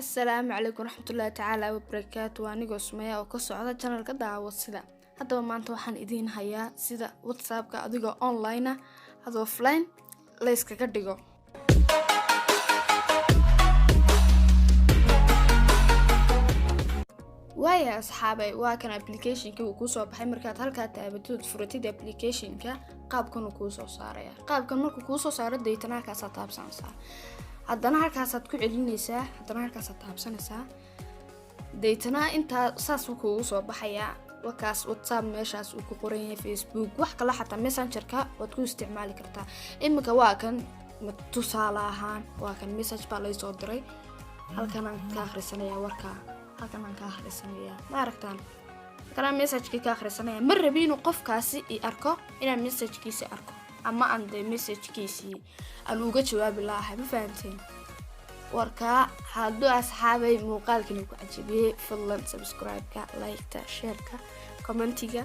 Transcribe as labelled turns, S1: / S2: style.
S1: السلام عليكم ورحمة الله تعالى وبركاته وانيقو سمية وكسو عدا channel ka daawad sida hadaba maanta waxaan idin hayaa sida WhatsApp-ka adigoo online adoo offline la iskaga dhigo waaya asxaabay waa kan application-ka uu ku soo baxay markaad halka taabatid furatid application-ka qaabkan uu ku soo saaraya qaabkan markuu ku soo saaro deetana ka taabsanaysaa haddana halkaas aad ku celinaysaa haddana halkaas aad taabsanaysaa deetana inta saas uu ku soo baxaya wakaas WhatsApp meeshaas uu ku qoran yahay Facebook wax kala xataa Messenger-ka waad ku isticmaali kartaa imika waa kan tusaale ahaan waa kan message baa la soo diray halkan aan ka akhrisanaya warka halkan aan ka akhrisanaya ma aragtaan kana message-ka ka akhrisanaya mar rabiino qofkaasi arko inaan message-kiisa arko ama aan de message-kiisi aan uga jawaabi lahaa ma fahanteen warka hadduu asxaabay muuqaalkan ku cajibiyay fadlan subscribe-ka like-ta share-ka comment-iga